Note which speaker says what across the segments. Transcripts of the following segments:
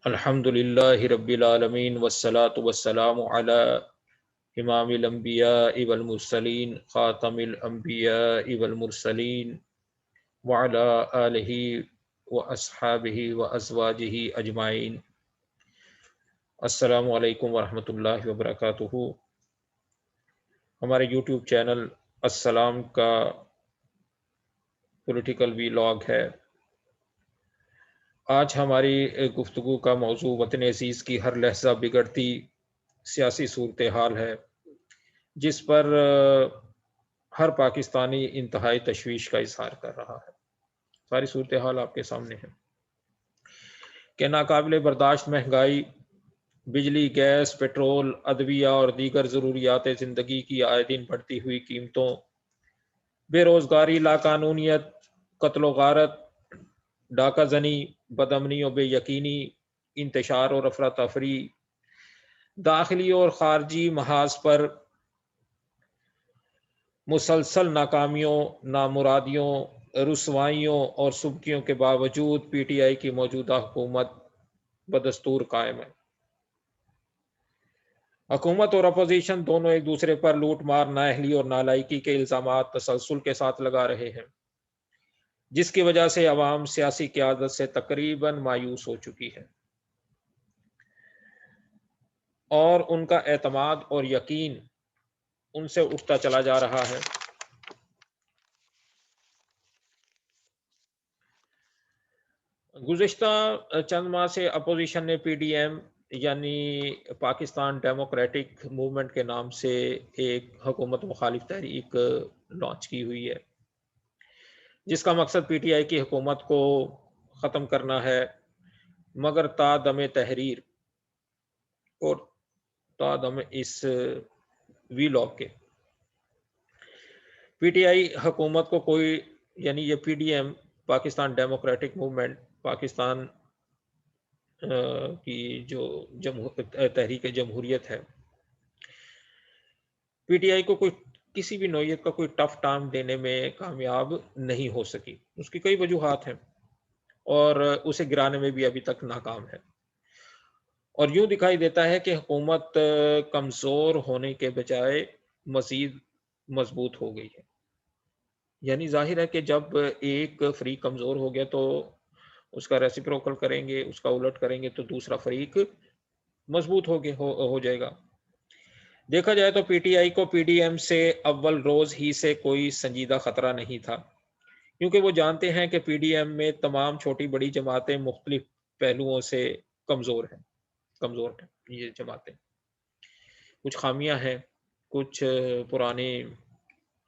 Speaker 1: الحمد للہ رب العالمین والصلاة والسلام علی امام الانبیاء والمرسلین خاتم الانبیاء والمرسلین وعلی آلہ واصحابہ وازواجہ اجمعین۔ السلام علیکم ورحمۃ اللہ وبرکاتہ۔ ہمارے یوٹیوب چینل السلام کا پولیٹیکل ویلاگ ہے۔ آج ہماری گفتگو کا موضوع وطن عزیز کی ہر لحظہ بگڑتی سیاسی صورتحال ہے، جس پر ہر پاکستانی انتہائی تشویش کا اظہار کر رہا ہے۔ ساری صورتحال آپ کے سامنے ہے کہ ناقابل برداشت مہنگائی، بجلی، گیس، پیٹرول، ادویہ اور دیگر ضروریات زندگی کی آئے دن بڑھتی ہوئی قیمتوں، بے روزگاری، لاقانونیت، قتل و غارت، ڈاکہ زنی، بدامنی و بے یقینی، انتشار اور افراتفری، داخلی اور خارجی محاذ پر مسلسل ناکامیوں، نامرادیوں، رسوائیوں اور سبکیوں کے باوجود پی ٹی آئی کی موجودہ حکومت بدستور قائم ہے۔ حکومت اور اپوزیشن دونوں ایک دوسرے پر لوٹ مار، نااہلی اور نالائکی کے الزامات تسلسل کے ساتھ لگا رہے ہیں، جس کی وجہ سے عوام سیاسی قیادت سے تقریباً مایوس ہو چکی ہے اور ان کا اعتماد اور یقین ان سے اٹھتا چلا جا رہا ہے۔ گزشتہ چند ماہ سے اپوزیشن نے پی ڈی ایم یعنی پاکستان ڈیموکریٹک موومنٹ کے نام سے ایک حکومت مخالف تحریک لانچ کی ہوئی ہے، جس کا مقصد پی ٹی آئی کی حکومت کو ختم کرنا ہے، مگر تا دم تحریر اور تا دم اس ویلاگ کے پی ٹی آئی حکومت کو کوئی یعنی یہ P D M Pakistan democratic movement Pakistan کی جو تحریک جمہوریت ہے، پی ٹی آئی کو کوئی کسی بھی نوعیت کا کوئی ٹف ٹائم دینے میں کامیاب نہیں ہو سکی۔ اس کی کئی وجوہات ہیں اور اسے گرانے میں بھی ابھی تک ناکام ہے، اور یوں دکھائی دیتا ہے کہ حکومت کمزور ہونے کے بجائے مزید مضبوط ہو گئی ہے۔ یعنی ظاہر ہے کہ جب ایک فریق کمزور ہو گیا تو اس کا ریسیپروکل کریں گے، اس کا الٹ کریں گے تو دوسرا فریق مضبوط ہو جائے گا۔ دیکھا جائے تو پی ٹی آئی کو پی ڈی ایم سے اول روز ہی سے کوئی سنجیدہ خطرہ نہیں تھا، کیونکہ وہ جانتے ہیں کہ پی ڈی ایم میں تمام چھوٹی بڑی جماعتیں مختلف پہلوؤں سے کمزور ہیں یہ جماعتیں، کچھ خامیاں ہیں، کچھ پرانے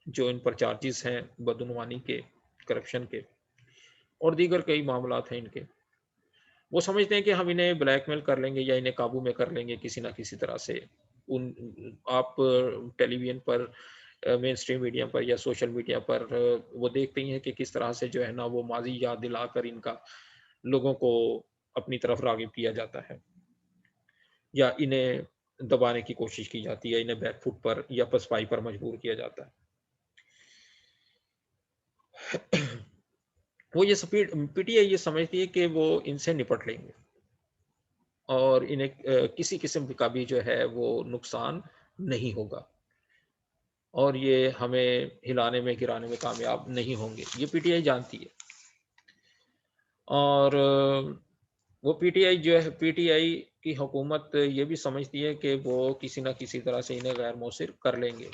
Speaker 1: جو ان پر چارجز ہیں بدعنوانی کے، کرپشن کے اور دیگر کئی معاملات ہیں ان کے۔ وہ سمجھتے ہیں کہ ہم انہیں بلیک میل کر لیں گے یا انہیں قابو میں کر لیں گے کسی نہ کسی طرح سے۔ آپ ٹیلی ویژن پر، مین اسٹریم میڈیا پر یا سوشل میڈیا پر وہ دیکھتے ہی ہیں کہ کس طرح سے جو ہے نا وہ ماضی یاد دلا کر ان کا لوگوں کو اپنی طرف راغب کیا جاتا ہے یا انہیں دبانے کی کوشش کی جاتی ہے، انہیں بیک فٹ پر یا پسپائی پر مجبور کیا جاتا ہے۔ وہ یہ پی ٹی آئی یہ سمجھتی ہے کہ وہ ان سے نپٹ لیں گے اور انہیں کسی قسم کا بھی جو ہے وہ نقصان نہیں ہوگا، اور یہ ہمیں ہلانے میں گرانے میں کامیاب نہیں ہوں گے، یہ پی ٹی آئی جانتی ہے۔ اور وہ پی ٹی آئی کی حکومت یہ بھی سمجھتی ہے کہ وہ کسی نہ کسی طرح سے انہیں غیر مؤثر کر لیں گے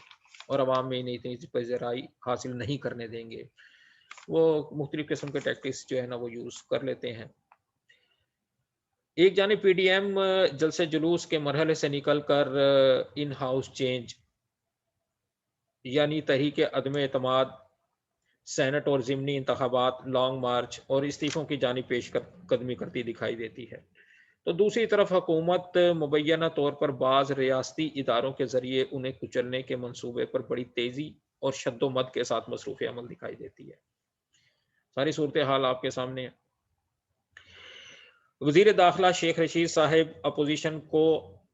Speaker 1: اور عوام میں انہیں اتنی پذیرائی حاصل نہیں کرنے دیں گے۔ وہ مختلف قسم کے ٹیکٹکس جو ہے نا وہ یوز کر لیتے ہیں۔ ایک جانب پی ڈی ایم جلسے جلوس کے مرحلے سے نکل کر ان ہاؤس چینج یعنی تحریک عدم اعتماد، سینٹ اور ضمنی انتخابات، لانگ مارچ اور استعفوں کی جانب پیش قدمی کرتی دکھائی دیتی ہے، تو دوسری طرف حکومت مبینہ طور پر بعض ریاستی اداروں کے ذریعے انہیں کچلنے کے منصوبے پر بڑی تیزی اور شد و مد کے ساتھ مصروف عمل دکھائی دیتی ہے۔ ساری صورتحال آپ کے سامنے ہے۔ وزیر داخلہ شیخ رشید صاحب اپوزیشن کو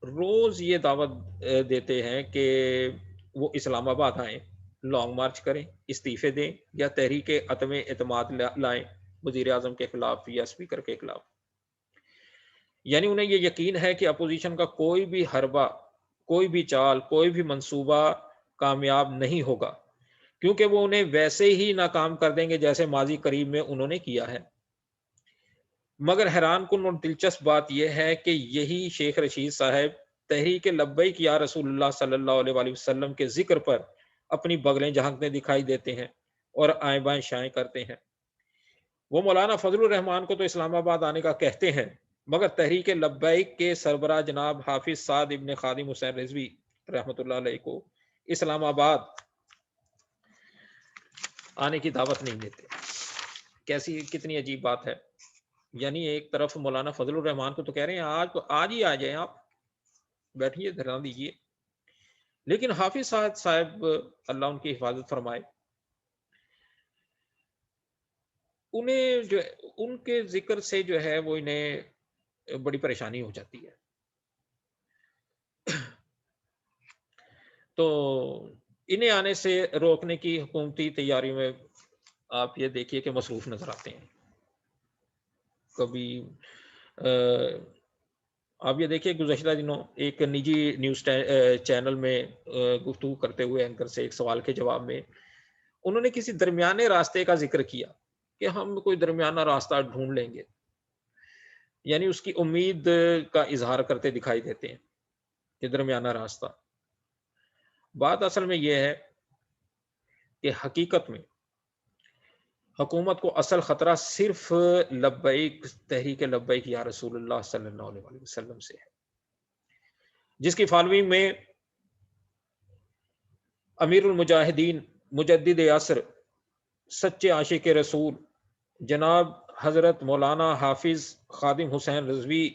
Speaker 1: روز یہ دعوت دیتے ہیں کہ وہ اسلام آباد آئیں، لانگ مارچ کریں، استعفے دیں یا تحریک عدم اعتماد لائیں وزیر اعظم کے خلاف یا اسپیکر کے خلاف۔ یعنی انہیں یہ یقین ہے کہ اپوزیشن کا کوئی بھی حربہ، کوئی بھی چال، کوئی بھی منصوبہ کامیاب نہیں ہوگا، کیونکہ وہ انہیں ویسے ہی ناکام کر دیں گے جیسے ماضی قریب میں انہوں نے کیا ہے۔ مگر حیران کن اور دلچسپ بات یہ ہے کہ یہی شیخ رشید صاحب تحریک لبیک یا رسول اللہ صلی اللہ علیہ وآلہ وسلم کے ذکر پر اپنی بغلیں جھانکتے دکھائی دیتے ہیں اور آئیں بائیں شائیں کرتے ہیں۔ وہ مولانا فضل الرحمان کو تو اسلام آباد آنے کا کہتے ہیں، مگر تحریک لبیک کے سربراہ جناب حافظ سعد ابن خادم حسین رضوی رحمۃ اللہ علیہ کو اسلام آباد آنے کی دعوت نہیں دیتے۔ کیسی کتنی عجیب بات ہے۔ یعنی ایک طرف مولانا فضل الرحمان کو تو کہہ رہے ہیں آج ہی آ جائیں، آپ بیٹھیے دھرنا دیجیے، لیکن حافظ سعد صاحب اللہ ان کی حفاظت فرمائے، انہیں جو ان کے ذکر سے جو ہے وہ انہیں بڑی پریشانی ہو جاتی ہے۔ تو انہیں آنے سے روکنے کی حکومتی تیاری میں آپ یہ دیکھیے کہ مصروف نظر آتے ہیں۔ کبھی آپ یہ دیکھیے گزشتہ دنوں ایک نجی نیوز چینل میں گفتگو کرتے ہوئے اینکر سے ایک سوال کے جواب میں انہوں نے کسی درمیانے راستے کا ذکر کیا کہ ہم کوئی درمیانہ راستہ ڈھونڈ لیں گے، یعنی اس کی امید کا اظہار کرتے دکھائی دیتے ہیں کہ درمیانہ راستہ۔ بات اصل میں یہ ہے کہ حقیقت میں حکومت کو اصل خطرہ صرف لبیک، تحریک لبیک یا رسول اللہ صلی اللہ علیہ وسلم سے ہے، جس کی فالوئنگ میں امیر المجاہدین، مجدد عصر، سچے عاشق رسول جناب حضرت مولانا حافظ خادم حسین رضوی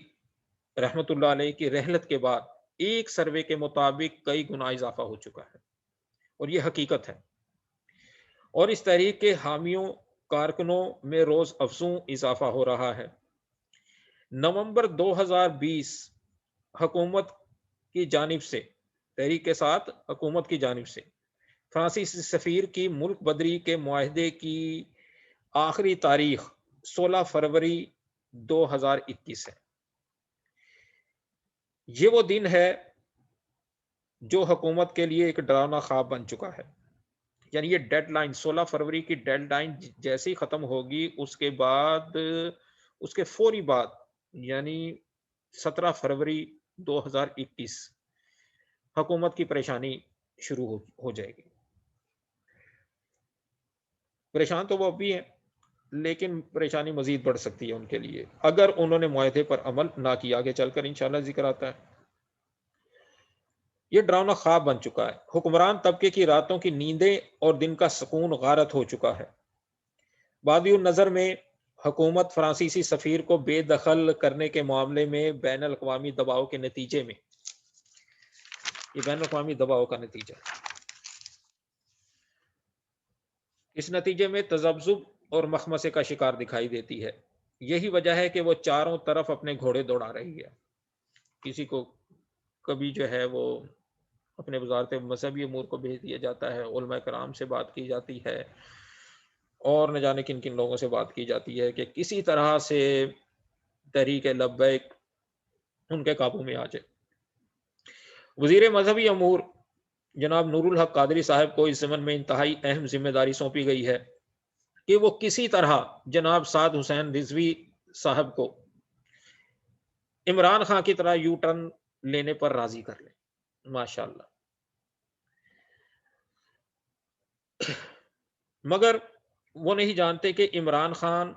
Speaker 1: رحمت اللہ علیہ کی رحلت کے بعد ایک سروے کے مطابق کئی گنا اضافہ ہو چکا ہے، اور یہ حقیقت ہے۔ اور اس تحریک کے حامیوں، کارکنوں میں روز افزوں اضافہ ہو رہا ہے۔ نومبر 2020 حکومت کی جانب سے، تحریک کے ساتھ حکومت کی جانب سے فرانسیسی سفیر کی ملک بدری کے معاہدے کی آخری تاریخ 16 فروری 2021 ہے۔ یہ وہ دن ہے جو حکومت کے لیے ایک ڈراونا خواب بن چکا ہے۔ یعنی یہ ڈیڈ لائن 16 فروری کی ڈیڈ لائن جیسی ختم ہوگی، اس کے بعد، اس کے فوری بعد یعنی 17 فروری 2021 حکومت کی پریشانی شروع ہو جائے گی۔ پریشان تو وہ اب بھی ہیں، لیکن پریشانی مزید بڑھ سکتی ہے ان کے لیے اگر انہوں نے معاہدے پر عمل نہ کیا۔ آگے چل کر انشاءاللہ ذکر آتا ہے۔ یہ ڈراؤنا خواب بن چکا ہے۔ حکمران طبقے کی راتوں کی نیندیں اور دن کا سکون غارت ہو چکا ہے۔ بادی النظر میں حکومت فرانسیسی سفیر کو بے دخل کرنے کے معاملے میں بین الاقوامی دباؤ کے نتیجے میں، یہ بین الاقوامی دباؤ کا نتیجہ ہے، اس نتیجے میں تذبذب اور مخمصے کا شکار دکھائی دیتی ہے۔ یہی وجہ ہے کہ وہ چاروں طرف اپنے گھوڑے دوڑا رہی ہے۔ کسی کو کبھی جو ہے وہ اپنے وزارت مذہبی امور کو بھیج دیا جاتا ہے، علماء کرام سے بات کی جاتی ہے، اور نہ جانے کن کن لوگوں سے بات کی جاتی ہے کہ کسی طرح سے تحریک لبیک ان کے قابو میں آ جائے۔ وزیر مذہبی امور جناب نور الحق قادری صاحب کو اس ضمن میں انتہائی اہم ذمہ داری سونپی گئی ہے کہ وہ کسی طرح جناب سعد حسین رضوی صاحب کو عمران خان کی طرح یو ٹرن لینے پر راضی کر لیں۔ ماشاءاللہ۔ مگر وہ نہیں جانتے کہ عمران خان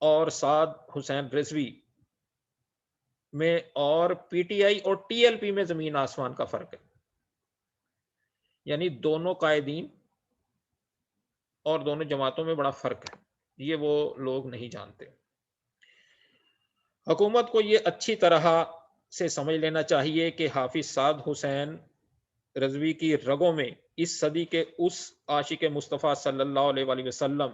Speaker 1: اور سعد حسین رضوی میں اور پی ٹی آئی اور ٹی ایل پی میں زمین آسمان کا فرق ہے۔ یعنی دونوں قائدین اور دونوں جماعتوں میں بڑا فرق ہے، یہ وہ لوگ نہیں جانتے۔ حکومت کو یہ اچھی طرح سے سمجھ لینا چاہیے کہ حافظ سعد حسین رضوی کی رگوں میں اس صدی کے اس عاشق مصطفیٰ صلی اللہ علیہ وآلہ وسلم،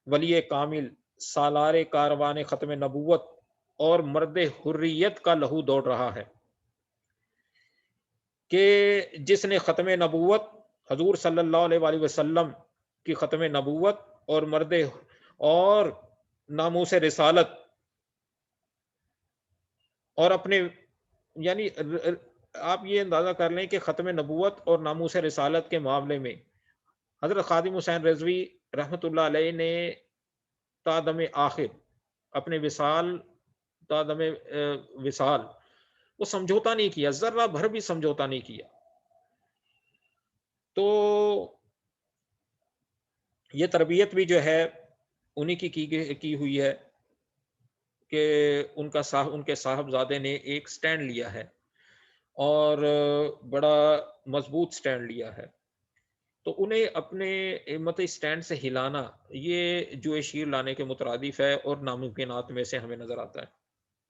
Speaker 1: ولی کامل، سالار کاروان ختم نبوت اور مرد حریت کا لہو دوڑ رہا ہے، کہ جس نے ختم نبوت، حضور صلی اللہ علیہ وآلہ وسلم کی ختم نبوت اور مرد اور ناموس رسالت اور اپنے یعنی آپ یہ اندازہ کر لیں کہ ختم نبوت اور ناموس رسالت کے معاملے میں حضرت خادم حسین رضوی رحمۃ اللہ علیہ نے تا دم آخر اپنے وصال، تا دم وصال وہ سمجھوتا نہیں کیا، ذرہ بھر بھی سمجھوتا نہیں کیا. تو یہ تربیت بھی جو ہے انہی کی ہوئی ہے کہ ان کے صاحبزادے نے ایک سٹینڈ لیا ہے اور بڑا مضبوط سٹینڈ لیا ہے. تو انہیں اپنے مطلب سٹینڈ سے ہلانا یہ جو شیر لانے کے مترادف ہے اور ناممکنات میں سے ہمیں نظر آتا ہے.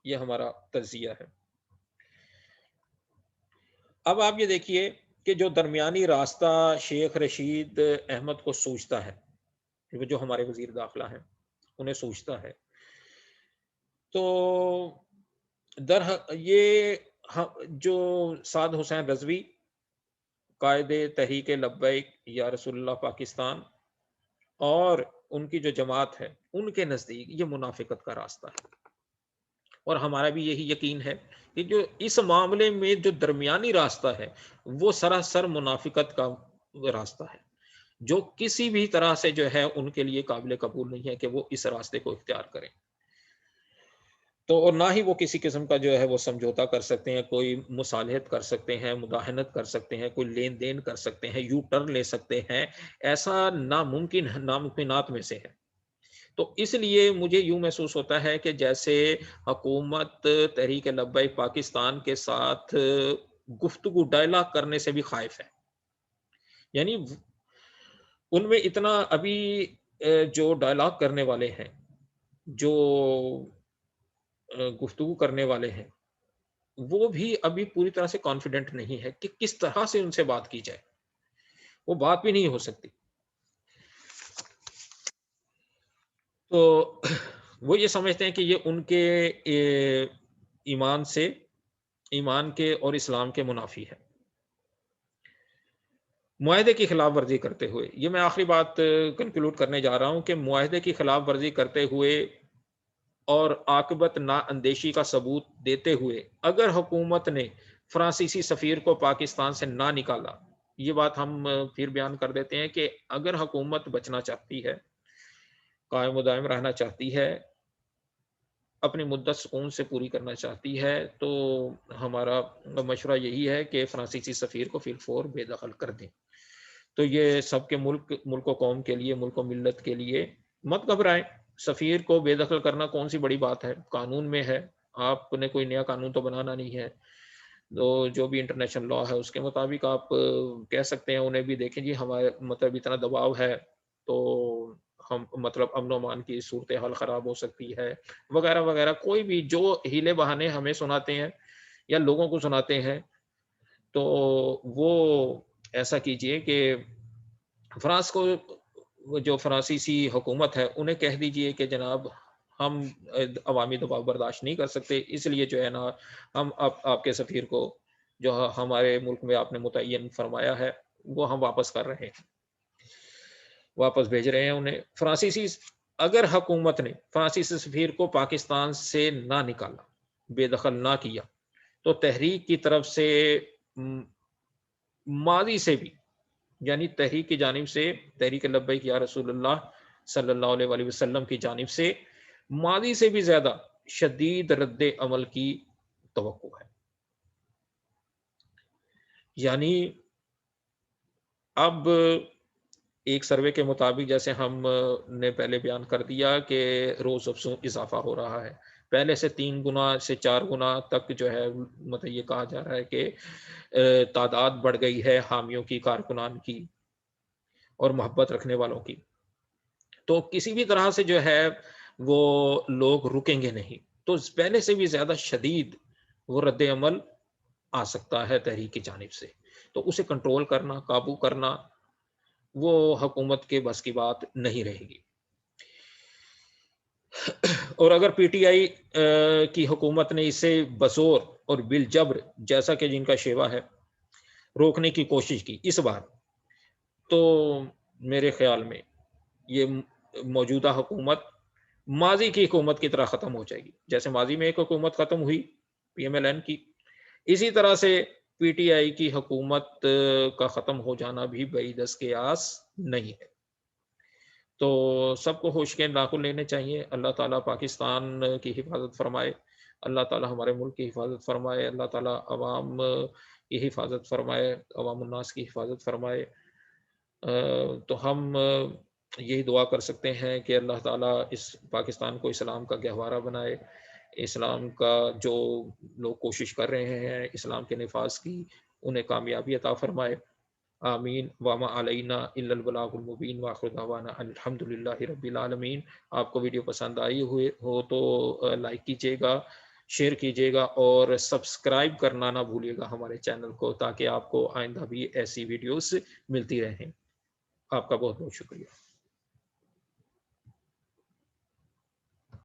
Speaker 1: یہ ہمارا تجزیہ ہے. اب آپ یہ دیکھیے کہ جو درمیانی راستہ شیخ رشید احمد کو سوچتا ہے، جو ہمارے وزیر داخلہ ہیں انہیں سوچتا ہے، تو یہ جو سعد حسین رضوی قائد تحریک لبیک یا رسول اللہ پاکستان اور ان کی جو جماعت ہے ان کے نزدیک یہ منافقت کا راستہ ہے. اور ہمارا بھی یہی یقین ہے کہ جو اس معاملے میں جو درمیانی راستہ ہے وہ سراسر منافقت کا راستہ ہے، جو کسی بھی طرح سے جو ہے ان کے لیے قابل قبول نہیں ہے کہ وہ اس راستے کو اختیار کریں. تو اور نہ ہی وہ کسی قسم کا جو ہے وہ سمجھوتا کر سکتے ہیں، کوئی مصالحت کر سکتے ہیں، مداہنت کر سکتے ہیں، کوئی لین دین کر سکتے ہیں، یو ٹرن لے سکتے ہیں. ایسا ناممکنات میں سے ہے. تو اس لیے مجھے یوں محسوس ہوتا ہے کہ جیسے حکومت تحریک لبیک پاکستان کے ساتھ گفتگو ڈائلاگ کرنے سے بھی خائف ہے. یعنی ان میں اتنا ابھی جو ڈائلاگ کرنے والے ہیں، جو گفتگو کرنے والے ہیں، وہ بھی ابھی پوری طرح سے کانفیڈنٹ نہیں ہے کہ کس طرح سے ان سے بات کی جائے. وہ بات بھی نہیں ہو سکتی. تو وہ یہ سمجھتے ہیں کہ یہ ان کے ایمان کے اور اسلام کے منافی ہے. معاہدے کی خلاف ورزی کرتے ہوئے، یہ میں آخری بات کنکلوڈ کرنے جا رہا ہوں کہ معاہدے کی خلاف ورزی کرتے ہوئے اور عاقبت نا اندیشی کا ثبوت دیتے ہوئے اگر حکومت نے فرانسیسی سفیر کو پاکستان سے نہ نکالا، یہ بات ہم پھر بیان کر دیتے ہیں کہ اگر حکومت بچنا چاہتی ہے، قائم و دائم رہنا چاہتی ہے، اپنی مدت سکون سے پوری کرنا چاہتی ہے، تو ہمارا مشورہ یہی ہے کہ فرانسیسی سفیر کو فی الفور بے دخل کر دیں. تو یہ سب کے ملک و قوم کے لیے، ملک و ملت کے لیے مت گھبرائیں. سفیر کو بے دخل کرنا کون سی بڑی بات ہے، قانون میں ہے. آپ نے کوئی نیا قانون تو بنانا نہیں ہے. تو جو بھی انٹرنیشنل لا ہے اس کے مطابق آپ کہہ سکتے ہیں انہیں بھی دیکھیں جی ہمارے مطلب اتنا دباؤ ہے تو ہم مطلب امن و امان کی صورتحال خراب ہو سکتی ہے وغیرہ وغیرہ. کوئی بھی جو ہیلے بہانے ہمیں سناتے ہیں یا لوگوں کو سناتے ہیں، تو وہ ایسا کیجئے کہ فرانس کو، جو فرانسیسی حکومت ہے انہیں کہہ دیجئے کہ جناب ہم عوامی دباؤ برداشت نہیں کر سکتے، اس لیے جو ہے نا ہم آپ کے سفیر کو جو ہمارے ملک میں آپ نے متعین فرمایا ہے وہ ہم واپس کر رہے ہیں، واپس بھیج رہے ہیں انہیں. اگر حکومت نے فرانسیسی سفیر کو پاکستان سے نہ نکالا، بے دخل نہ کیا، تو تحریک کی طرف سے ماضی سے بھی، یعنی تحریک کی جانب سے، تحریک لبیک یا رسول اللہ صلی اللہ علیہ وسلم کی جانب سے ماضی سے بھی زیادہ شدید رد عمل کی توقع ہے. یعنی اب ایک سروے کے مطابق، جیسے ہم نے پہلے بیان کر دیا کہ روز افزوں اضافہ ہو رہا ہے، پہلے سے 3 گنا سے 4 گنا تک جو ہے مطلب یہ کہا جا رہا ہے کہ تعداد بڑھ گئی ہے حامیوں کی، کارکنان کی اور محبت رکھنے والوں کی. تو کسی بھی طرح سے جو ہے وہ لوگ رکیں گے نہیں، تو پہلے سے بھی زیادہ شدید وہ رد عمل آ سکتا ہے تحریک کی جانب سے. تو اسے کنٹرول کرنا، قابو کرنا وہ حکومت کے بس کی بات نہیں رہے گی. اور اگر پی ٹی آئی کی حکومت نے اسے بزور اور بالجبر، جیسا کہ جن کا شیوا ہے، روکنے کی کوشش کی اس بار، تو میرے خیال میں یہ موجودہ حکومت ماضی کی حکومت کی طرح ختم ہو جائے گی. جیسے ماضی میں ایک حکومت ختم ہوئی PMLN کی. اسی طرح سے PTI کی حکومت کا ختم ہو جانا بھی بعید از قیاس نہیں ہے. تو سب کو ہوش کے ناخن لینے چاہیے. اللہ تعالیٰ پاکستان کی حفاظت فرمائے, اللہ تعالیٰ ہمارے ملک کی حفاظت فرمائے, اللہ تعالیٰ عوام کی حفاظت فرمائے, عوام الناس کی حفاظت فرمائے. تو ہم یہی دعا کر سکتے ہیں کہ اللہ تعالیٰ اس پاکستان کو اسلام کا گہوارہ بنائے, اسلام کا جو لوگ کوشش کر رہے ہیں اسلام کے نفاذ کی, انہیں کامیابی عطا فرمائے. آمین. وما علینا الا البلاغ المبین. وآخر دعوانا الحمدللہ رب العالمین. آپ کو ویڈیو پسند آئی ہوئے ہو تو لائک کیجیے گا, شیئر کیجیے گا اور سبسکرائب کرنا نہ بھولیے گا ہمارے چینل کو, تاکہ آپ کو آئندہ بھی ایسی ویڈیوز ملتی رہیں. آپ کا بہت بہت شکریہ.